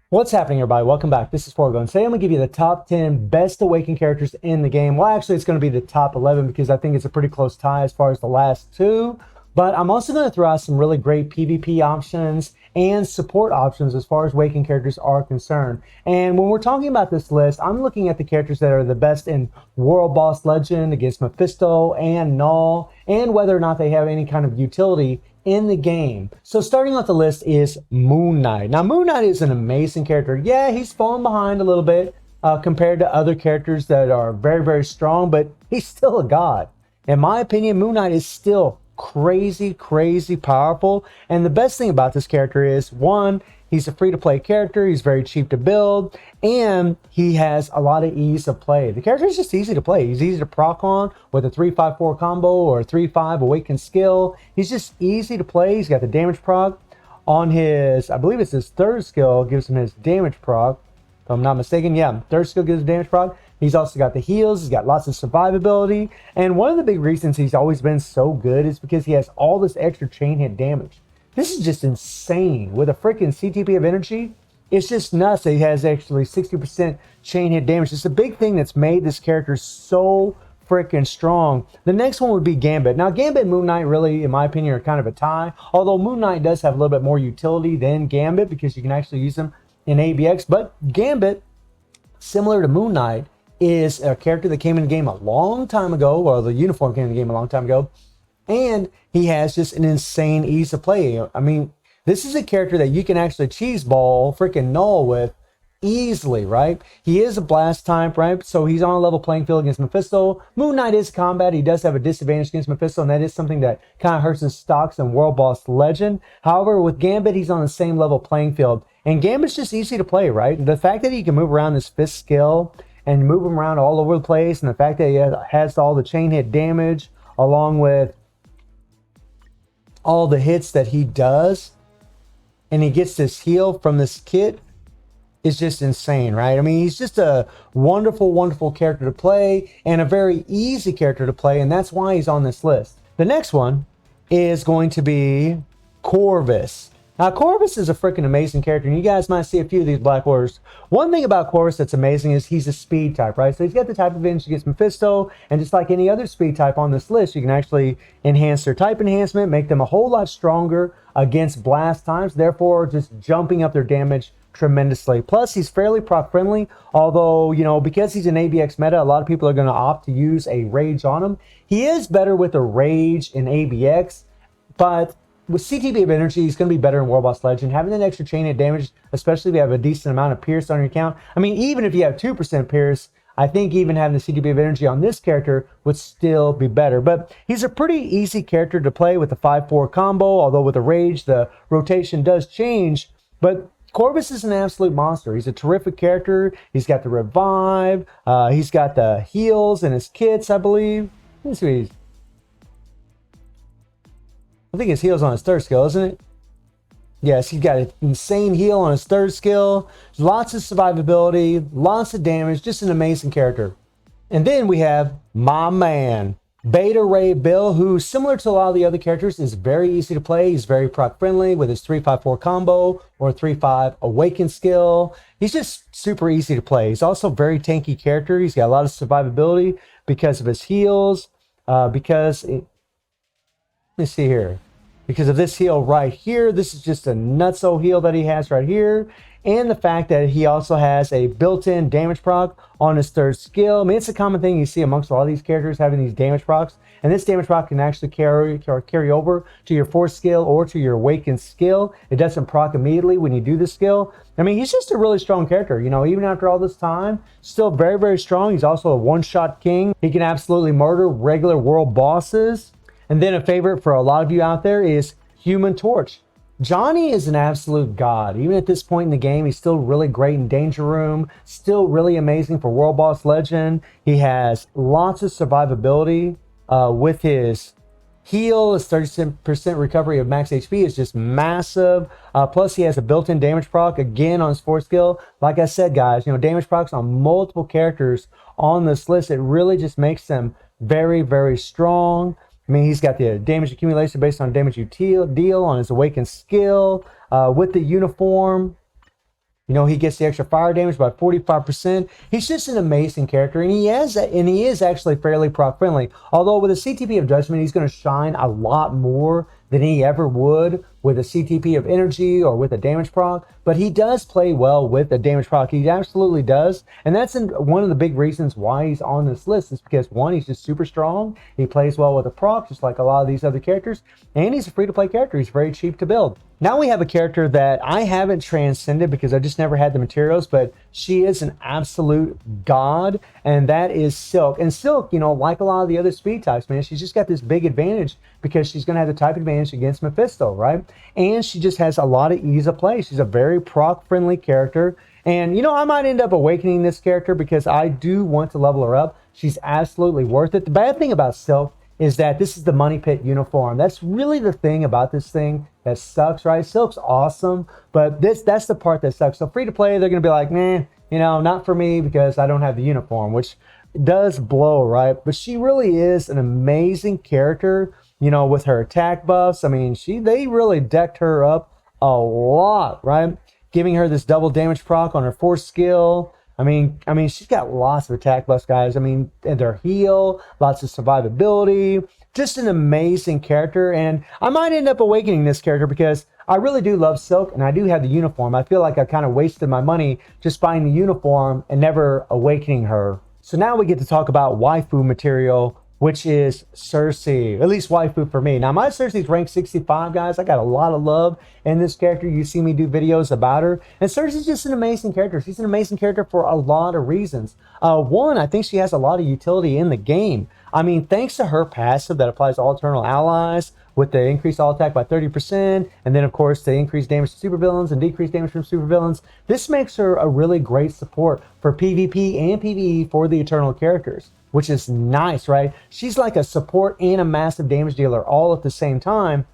What's happening, everybody? Welcome back. This is Forgo, and today I'm going to give you the top 10 best Awakened characters in the game. Well, actually, it's going to be the top 11 because I think it's a pretty close tie as far as the last two. But I'm also going to throw out some really great PvP options and support options as far as Awakened characters are concerned. And when we're talking about this list, I'm looking at the characters that are the best in World Boss Legend against Mephisto and Null, and whether or not they have any kind of utility in the game. So starting off the list is Moon Knight. Now Moon Knight is an amazing character. Yeah, he's fallen behind a little bit compared to other characters that are very, very strong, but he's still a god. In my opinion, Moon Knight is still crazy, crazy powerful. And the best thing about this character is, one, he's a free-to-play character. He's very cheap to build, and he has a lot of ease of play. The character is just easy to play. He's easy to proc on with a 3-5-4 combo or a 3-5 awakened skill. He's just easy to play. He's got the damage proc on his, I believe it's his third skill, gives him his damage proc. If I'm not mistaken, yeah, third skill gives damage proc. He's also got the heals. He's got lots of survivability. And one of the big reasons he's always been so good is because he has all this extra chain hit damage. This is just insane. With a freaking CTP of energy, it's just nuts that he has actually 60% chain hit damage. It's a big thing that's made this character so freaking strong. The next one would be Gambit. Now, Gambit and Moon Knight really, in my opinion, are kind of a tie. Although Moon Knight does have a little bit more utility than Gambit because you can actually use him in ABX. But Gambit, similar to Moon Knight, is a character that came in the game a long time ago, or the uniform came in the game a long time ago, and he has just an insane ease of play. I mean, this is a character that you can actually cheese ball freaking Null with easily, right? He is a blast type, right? So he's on a level playing field against Mephisto. Moon Knight is combat. He does have a disadvantage against Mephisto, and that is something that kind of hurts his stocks in World Boss Legend. However, with Gambit, he's on the same level playing field, and Gambit's just easy to play, right? The fact that he can move around this fifth skill and move him around all over the place, and the fact that he has all the chain hit damage along with all the hits that he does, and he gets this heal from this kit, is just insane, right? I mean, he's just a wonderful, wonderful character to play and a very easy character to play, and that's why he's on this list. The next one is going to be Corvus. Now, Corvus is a freaking amazing character, and you guys might see a few of these Black Orders. One thing about Corvus that's amazing is he's a speed type, right? So he's got the type advantage against Mephisto, and just like any other speed type on this list, you can actually enhance their type enhancement, make them a whole lot stronger against blast types, therefore just jumping up their damage tremendously. Plus, he's fairly proc friendly, although, you know, because he's an ABX meta, a lot of people are going to opt to use a rage on him. He is better with a rage in ABX, but with CTP of energy, he's going to be better in World Boss Legend. Having that extra chain hit damage, especially if you have a decent amount of Pierce on your account. I mean, even if you have 2% Pierce, I think even having the CTP of energy on this character would still be better. But he's a pretty easy character to play with the 5-4 combo, although with the rage, the rotation does change. But Corvus is an absolute monster. He's a terrific character. He's got the revive. He's got the heals and his kits, I believe. Let's see. I think his heal's on his third skill, isn't it? Yes, he's got an insane heal on his third skill. Lots of survivability, lots of damage, just an amazing character. And then we have my man, Beta Ray Bill, who, similar to a lot of the other characters, is very easy to play. He's very proc friendly with his 3-5-4 combo or 3-5 awaken skill. He's just super easy to play. He's also a very tanky character. He's got a lot of survivability because of his heals, let me see here. Because of this heal right here, this is just a nutso heal that he has right here. And the fact that he also has a built-in damage proc on his third skill. I mean, it's a common thing you see amongst a lot of these characters having these damage procs. And this damage proc can actually carry over to your fourth skill or to your awakened skill. It doesn't proc immediately when you do the skill. I mean, he's just a really strong character. You know, even after all this time, still very, very strong. He's also a one-shot king. He can absolutely murder regular world bosses. And then a favorite for a lot of you out there is Human Torch. Johnny is an absolute god. Even at this point in the game, he's still really great in Danger Room. Still really amazing for World Boss Legend. He has lots of survivability with his heal. His 30% recovery of max HP is just massive. Plus, he has a built-in damage proc, again, on his fourth skill. Like I said, guys, you know, damage procs on multiple characters on this list, it really just makes them very, very strong. I mean, he's got the damage accumulation based on damage you deal on his awakened skill with the uniform. You know, he gets the extra fire damage by 45%. He's just an amazing character, and he is actually fairly proc friendly. Although with a CTP of Judgment, he's going to shine a lot more than he ever would with a CTP of Energy or with a damage proc. But he does play well with a damage proc. He absolutely does. And that's one of the big reasons why he's on this list is because, one, he's just super strong. He plays well with a proc, just like a lot of these other characters. And he's a free-to-play character. He's very cheap to build. Now we have a character that I haven't transcended because I just never had the materials, but she is an absolute god, and that is Silk. And Silk, you know, like a lot of the other speed types, man, she's just got this big advantage because she's going to have the type advantage against Mephisto, right? And she just has a lot of ease of play. She's a very proc-friendly character. And, you know, I might end up awakening this character because I do want to level her up. She's absolutely worth it. The bad thing about Silk is that this is the Money Pit uniform. That's really the thing about this thing that sucks, right? Silk's awesome, but that's the part that sucks. So free to play, they're going to be like, nah, you know, not for me because I don't have the uniform, which does blow, right? But she really is an amazing character, you know, with her attack buffs. I mean, they really decked her up a lot, right? Giving her this double damage proc on her 4th skill. I mean, she's got lots of attack buffs, guys. I mean, and their heal, lots of survivability, just an amazing character. And I might end up awakening this character because I really do love Silk and I do have the uniform. I feel like I kind of wasted my money just buying the uniform and never awakening her. So now we get to talk about waifu material, which is Cersei, at least waifu for me. Now, my Cersei's ranked 65, guys. I got a lot of love in this character. You see me do videos about her. And Cersei's just an amazing character. She's an amazing character for a lot of reasons. One, I think she has a lot of utility in the game. I mean, thanks to her passive that applies to all eternal allies with the increased all attack by 30%, and then, of course, the increased damage to supervillains and decreased damage from supervillains, this makes her a really great support for PvP and PvE for the eternal characters, which is nice, right? She's like a support and a massive damage dealer all at the same time.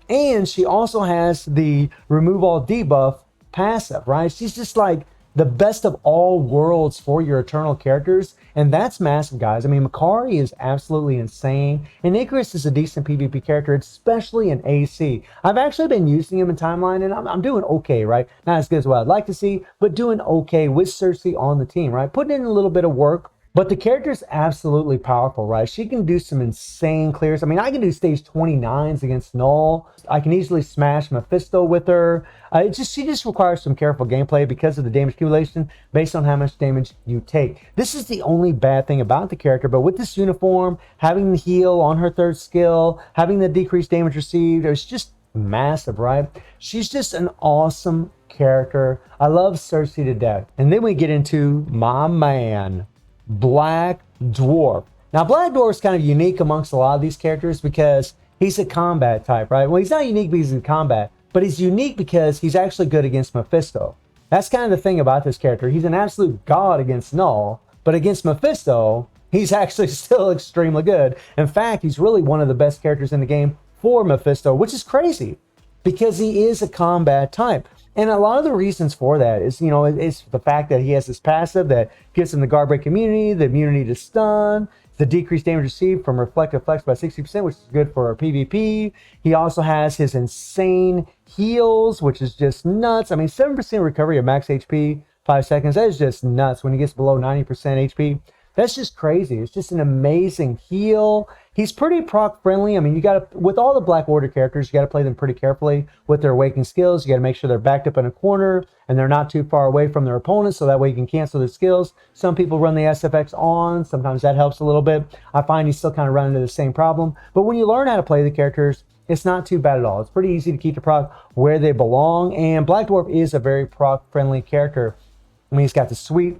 And she also has the remove all debuff passive, right? She's just like the best of all worlds for your eternal characters. And that's massive, guys. I mean, Makari is absolutely insane. And Icarus is a decent PvP character, especially in AC. I've actually been using him in Timeline, and I'm doing okay, right? Not as good as what I'd like to see, but doing okay with Cersei on the team, right? Putting in a little bit of work. But the character's absolutely powerful, right? She can do some insane clears. I mean, I can do stage 29s against Null. I can easily smash Mephisto with her. She just requires some careful gameplay because of the damage accumulation based on how much damage you take. This is the only bad thing about the character, but with this uniform, having the heal on her 3rd skill, having the decreased damage received, it's just massive, right? She's just an awesome character. I love Cersei to death. And then we get into my man, Black Dwarf. Now, Black Dwarf is kind of unique amongst a lot of these characters because he's a combat type, right? Well, he's not unique because he's in combat, but he's unique because he's actually good against Mephisto. That's kind of the thing about this character. He's an absolute god against Null, but against Mephisto, he's actually still extremely good. In fact, he's really one of the best characters in the game for Mephisto, which is crazy because he is a combat type. And a lot of the reasons for that is, you know, it's the fact that he has this passive that gives him the guard break immunity, the immunity to stun, the decreased damage received from reflective flex by 60%, which is good for our PvP. He also has his insane heals, which is just nuts. I mean, 7% recovery of max HP, 5 seconds. That is just nuts when he gets below 90% HP. That's just crazy. It's just an amazing heal. He's pretty proc friendly. I mean, you got to, with all the Black Order characters, you got to play them pretty carefully with their awakening skills. You got to make sure they're backed up in a corner and they're not too far away from their opponents, so that way you can cancel their skills. Some people run the SFX on. Sometimes that helps a little bit. I find you still kind of run into the same problem. But when you learn how to play the characters, it's not too bad at all. It's pretty easy to keep the proc where they belong. And Black Dwarf is a very proc friendly character. I mean, he's got the sweet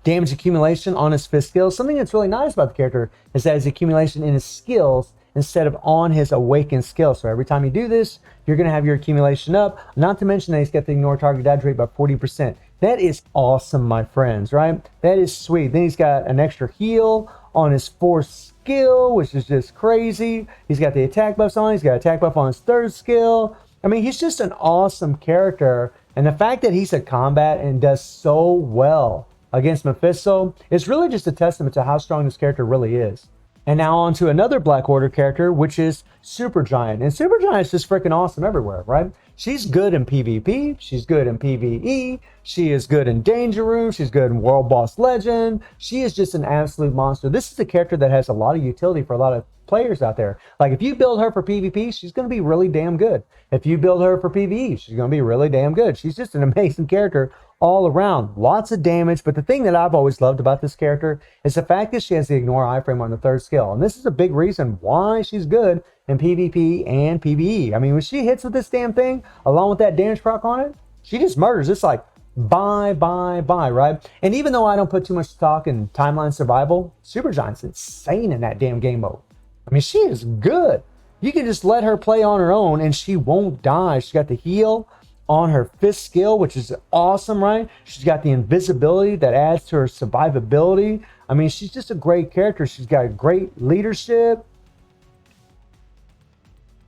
damage accumulation on his 5th skill. Something that's really nice about the character is that his accumulation in his skills instead of on his awakened skill. So every time you do this, you're going to have your accumulation up. Not to mention that he's got the ignore target dodge rate by 40%. That is awesome, my friends, right? That is sweet. Then he's got an extra heal on his 4th skill, which is just crazy. He's got the attack buffs on. He's got attack buff on his 3rd skill. I mean, he's just an awesome character. And the fact that he's a combat and does so well against Mephisto is really just a testament to how strong this character really is. And now on to another Black Order character, which is Supergiant. And Supergiant is just freaking awesome everywhere, right? She's good in PvP. She's good in PvE. She is good in Danger Room. She's good in World Boss Legend. She is just an absolute monster. This is a character that has a lot of utility for a lot of players out there. Like if you build her for PvP, she's going to be really damn good. If you build her for PvE, she's going to be really damn good. She's just an amazing character all around. Lots of damage, but the thing that I've always loved about this character is the fact that she has the ignore iframe on the 3rd skill. And this is a big reason why she's good in PvP and PvE. I mean, when she hits with this damn thing, along with that damage proc on it, she just murders. It's like, bye, right? And even though I don't put too much stock in timeline survival, Supergiant's insane in that damn game mode. I mean, she is good. You can just let her play on her own and she won't die. She's got the heal on her 5th skill, which is awesome, right? She's got the invisibility that adds to her survivability. I mean, she's just a great character. She's got great leadership.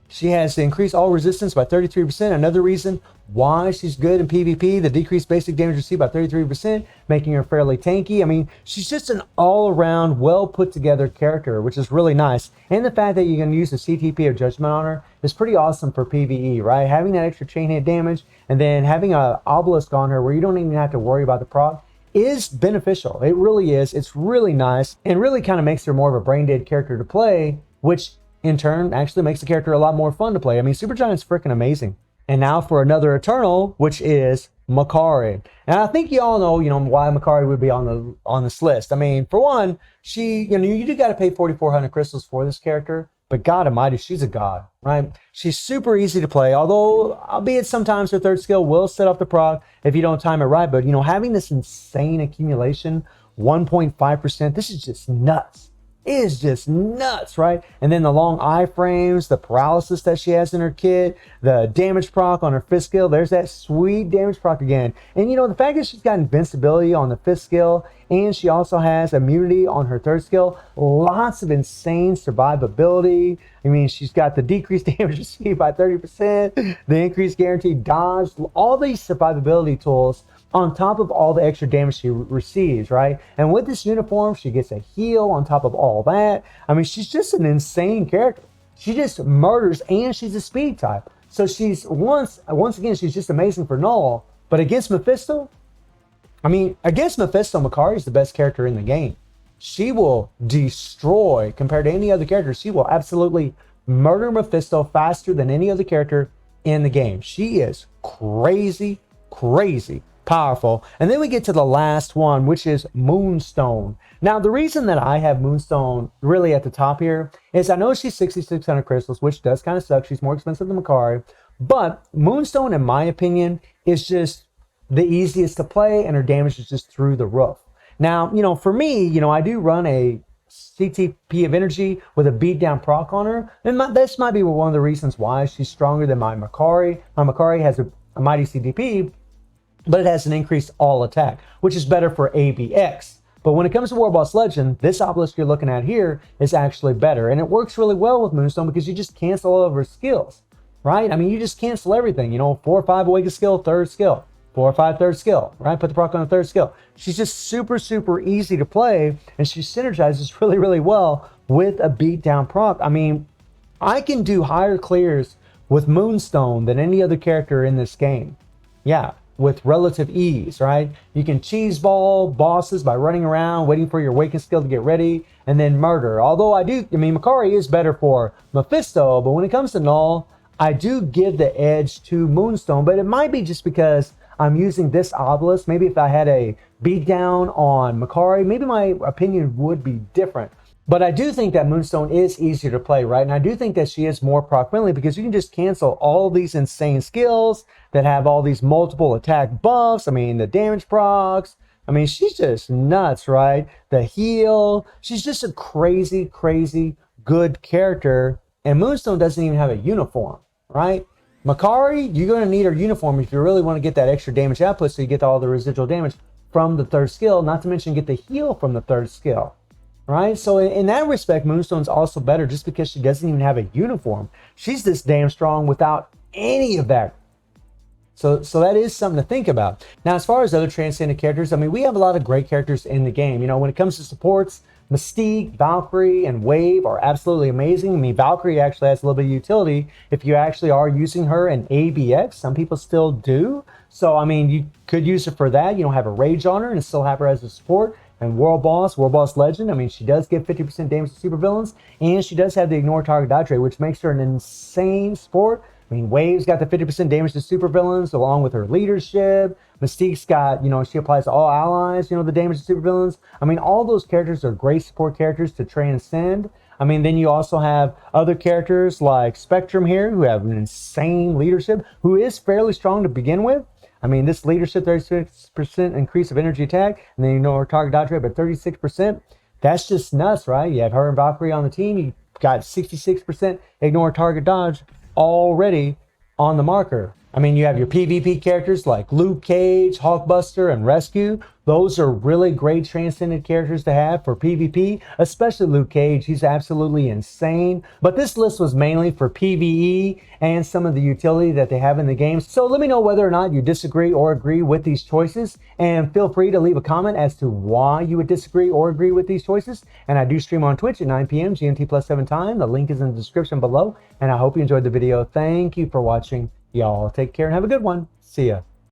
She has to increase all resistance by 33%. Another reason why she's good in PvP, the decreased basic damage received by 33%, making her fairly tanky. I mean, she's just an all-around, well put together character, which is really nice. And the fact that you can use the CTP of Judgment on her is pretty awesome for PvE, right? Having that extra chain hit damage and then having an obelisk on her where you don't even have to worry about the proc is beneficial. It really is. It's really nice and really kind of makes her more of a brain dead character to play, which in turn actually makes the character a lot more fun to play. I mean, Supergiant's freaking amazing. And now for another Eternal, which is Makari. And I think you all know, why Makari would be on this list. I mean, for one, she, you do got to pay 4,400 crystals for this character, but God Almighty, she's a god, right? She's super easy to play, although, albeit sometimes her 3rd skill will set off the proc if you don't time it right. But, having this insane accumulation, 1.5%, this is just nuts. Is just nuts, right? And then the long iframes, the paralysis that she has in her kit, the damage proc on her 5th skill, there's that sweet damage proc again. And the fact that she's got invincibility on the 5th skill, and she also has immunity on her 3rd skill, lots of insane survivability. I mean, she's got the decreased damage received by 30%, the increased guaranteed dodge, all these survivability tools on top of all the extra damage she receives, right? And with this uniform, she gets a heal on top of all that. I mean, she's just an insane character. She just murders, and she's a speed type. So she's, once again, she's just amazing for null. But against Mephisto, Makari is the best character in the game. She will destroy, compared to any other character, she will absolutely murder Mephisto faster than any other character in the game. She is crazy powerful. And then we get to the last one, which is Moonstone. Now, the reason that I have Moonstone really at the top here is I know she's 6,600 crystals, which does kind of suck. She's more expensive than Makari. But Moonstone, in my opinion, is just the easiest to play, and her damage is just through the roof. Now, for me, I do run a CTP of energy with a beatdown proc on her. And this might be one of the reasons why she's stronger than my Makari. My Makari has a mighty CTP, but it has an increased all attack, which is better for ABX. But when it comes to World Boss Legend, this obelisk you're looking at here is actually better. And it works really well with Moonstone because you just cancel all of her skills, right? I mean, you just cancel everything. 4 or 5 awaken skill, 3rd skill. 4 or 5 3rd skill, right? Put the proc on the 3rd skill. She's just super easy to play, and she synergizes really well with a beatdown proc. I mean, I can do higher clears with Moonstone than any other character in this game. Yeah, with relative ease, right? You can cheese ball bosses by running around, waiting for your awaken skill to get ready, and then murder. Although Makari is better for Mephisto, but when it comes to null, I do give the edge to Moonstone, but it might be just because I'm using this obelisk. Maybe if I had a beatdown on Makari, maybe my opinion would be different. But I do think that Moonstone is easier to play, right? And I do think that she is more proc friendly because you can just cancel all these insane skills that have all these multiple attack buffs. I mean, the damage procs. I mean, she's just nuts, right? The heal. She's just a crazy good character. And Moonstone doesn't even have a uniform, right? Makari, you're going to need her uniform if you really want to get that extra damage output so you get all the residual damage from the 3rd skill, not to mention get the heal from the 3rd skill, right? So in that respect, Moonstone's also better just because she doesn't even have a uniform. She's this damn strong without any of that. So that is something to think about. Now, as far as other transcendent characters, I mean, we have a lot of great characters in the game. When it comes to supports, Mystique, Valkyrie, and Wave are absolutely amazing. I mean, Valkyrie actually has a little bit of utility if you actually are using her in ABX. Some people still do. So, I mean, you could use her for that. You don't have a rage on her and still have her as a support. And World Boss Legend, I mean, she does give 50% damage to supervillains, and she does have the ignore target dodge rate, which makes her an insane support. I mean, Wave's got the 50% damage to supervillains along with her leadership. Mystique's got, you know, she applies to all allies, you know, the damage to supervillains. I mean, all those characters are great support characters to transcend. I mean, then you also have other characters like Spectrum here who have an insane leadership, who is fairly strong to begin with. I mean, this leadership, 36% increase of energy attack, and then you know her target dodge rate, but 36%. That's just nuts, right? You have her and Valkyrie on the team. You got 66% ignore target dodge already on the marker. I mean, you have your PvP characters like Luke Cage, Hulkbuster, and Rescue. Those are really great transcended characters to have for PvP, especially Luke Cage. He's absolutely insane. But this list was mainly for PvE and some of the utility that they have in the game. So let me know whether or not you disagree or agree with these choices. And feel free to leave a comment as to why you would disagree or agree with these choices. And I do stream on Twitch at 9 p.m. GMT plus 7 time. The link is in the description below. And I hope you enjoyed the video. Thank you for watching. Y'all take care and have a good one. See ya.